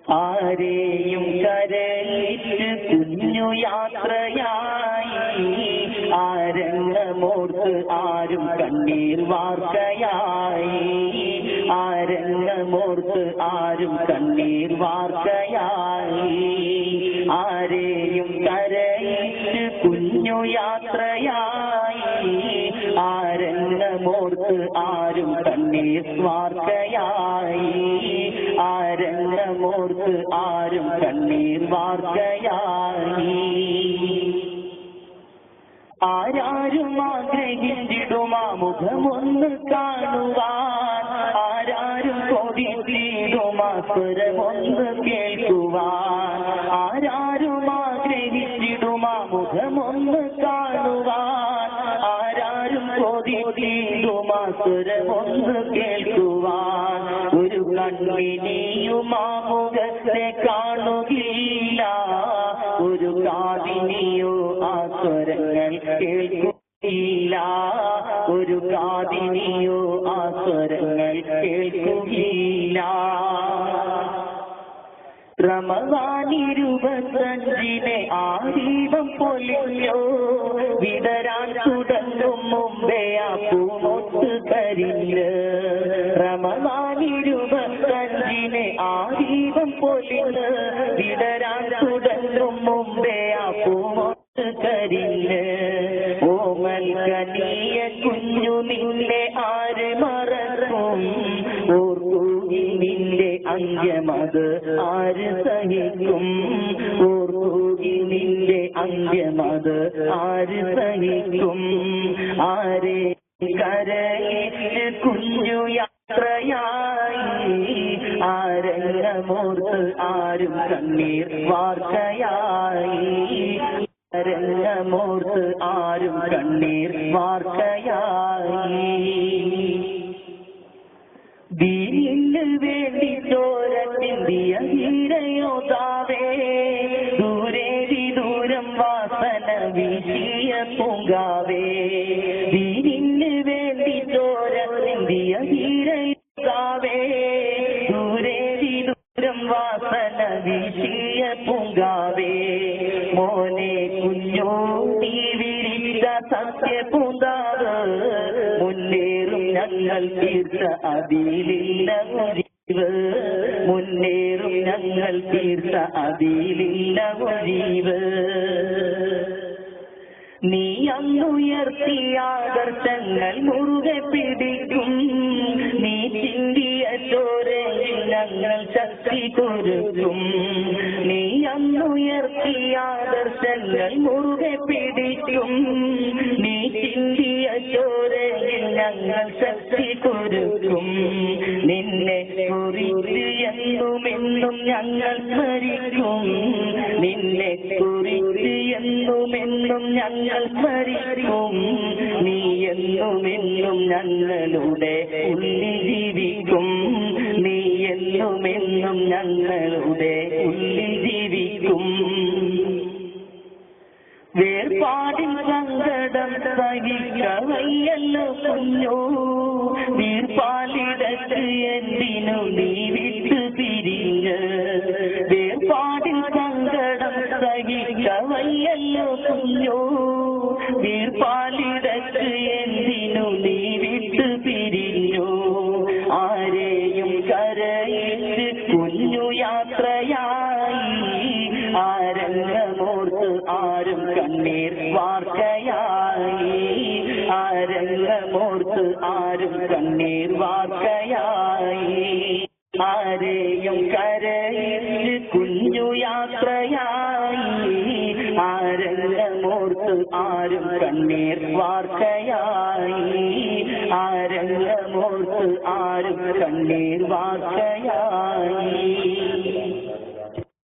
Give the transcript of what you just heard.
ആരെയും കരയിച്ച് കുഞ്ഞു യാത്രയായി ആരംഗമോർത്ത് ആരും കണ്ണീർ വാർക്കയായി ആരംഗമോർത്ത് ആരും കണ്ണീർ വാർക്കയായി ആരെയും കരയിച്ച് കുഞ്ഞു യാത്രയായി ആരംഗമോർത്ത് ആരും കണ്ണീർ വാർക്കയായി ആരംഗമോർത്ത് ആരും കണ്ണീർ വാർക്കയായി ആരാരും ആഗ്രഹിച്ചിടുമാ മുഖമൊന്ന് കാണുവാൻ ആരാരും കൊതിച്ചിടുമാ സ്വരമൊന്ന് കേൾക്കുവാൻ ആരാരും ആഗ്രഹിച്ചിടുമാ മുഖമൊന്ന് കാണുവാൻ ആരാരും കൊതിച്ചിടുമാ സ്വരമൊന്ന് കേൾക്കുവാൻ ഒരു കണ്ണിനിയുമാ മുഖത്തെ കാണുകയില്ല ഒരു കാതിനിയോ ആ സ്വരങ്ങൾ കേൾക്കുകയില്ല ഒരു കാതിനിയോ ആ സ്വരങ്ങൾ കേൾക്കുകയില്ല റമദാൻ 25 ആ ദീപം പൊലിഞ്ഞോ വിടരാൻ തുടങ്ങും മുമ്പേ ആ പൂമൊത്ത് കരിഞ്ഞ് റമദാൻ 25 ആ ദീപം പൊലിഞ്ഞ് വിടരാൻ തുടങ്ങും മുമ്പേ ആ പൂമൊത്ത് കരിഞ്ഞ് ഓമൽ കനിയ കുഞ്ഞു നിന്നെ ആര് മറക്കും ഓർക്കൂകിൽ നിന്റെ അന്ത്യമത് ആര് സഹിക്കും ഓർക്കൂകിൽ നിന്റെ അന്ത്യമത് ആര് സഹിക്കും ആരെ കരയിച്ച് കുഞ്ഞു യാത്രയായി ആരംഗമോർത്ത് ആരും കണ്ണീർ വാർക്കയായി ആരംഗമോർത്ത് ആരും കണ്ണീർ വാർക്കയായി ദീനിന് വേണ്ടി ചോര ചിന്തിയ ധീരയോദ്ധാവേ ദൂരെ വിദൂരം വാസന വീശിയ പൂങ്കാവേ ദീനിന് വേണ്ടി ചോര ചിന്തിയ ധീരയോദ്ധാവേ ദൂരെ വിദൂരം വാസന വീശിയ പൂങ്കാവേ മോനെ കുഞ്ഞോ നീ വിരിച്ച സത്യ പൂങ്കാവ് മുന്നേറും ഞങ്ങൾ തീർച്ച അതിലില്ല ഒഴിവ് മുന്നേറും ഞങ്ങൾ തീർച്ച അതിലില്ല ഒഴിവ് നീ അന്നുയർത്തിയ ആദർശങ്ങൾ മുറുകെ പിടിക്കും നീ ചിന്തിയ ചോരയിൽ ഞങ്ങൾ ശക്തി കൊടുക്കും നീ അന്നുയർത്തിയ ആദർശങ്ങൾ മുറുകെ പിടിക്കും നീ ചിന്തിയ ചോരയിൽ ഞങ്ങൾ ശക്തി കൊടുക്കും നിന്നെ കുറിച്ച് എന്നുമെന്നും ഞങ്ങൾ സ്മരിക്കും നിന്നെ കുറിച്ച് എന്നുമെന്നും ഞങ്ങൾ സ്മരിക്കും നീ എന്നുമെന്നും ഞങ്ങളുടെ ഉള്ളിൽ ജീവിക്കും നീ എന്നുമെന്നും ഞങ്ങളുടെ ഉള്ളിൽ ജീവിക്കും വേർപാടിൻ സങ്കടം സഹിക്കവയ്യല്ലോ കുഞ്ഞോ വീർപാലിടത്ത് എന്തിനു നീ വിട്ടു പിരിഞ്ഞ് വേർപാടിൻ സങ്കടം സഹിക്കവയ്യല്ലോ കുഞ്ഞോ വീർപാലിടത്ത് എന്തിനു നീ വിട്ടു പിരിഞ്ഞു ആരെയും കരയിച്ച് കുഞ്ഞു യാത്രയായി ആരംഗമോർത്ത് ആരും കണ്ണീർ വാർക്കയായി ആരംഗമോർത്ത് ആരും കണ്ണീർ വാർക്കയായി ആരെയും കരയിച്ച് കുഞ്ഞു യാത്രയായി ആരംഗമോർത്ത് ആരും കണ്ണീർ വാർക്കയായി ആരംഗമോർത്ത് ആരും കണ്ണീർ വാർക്കയായി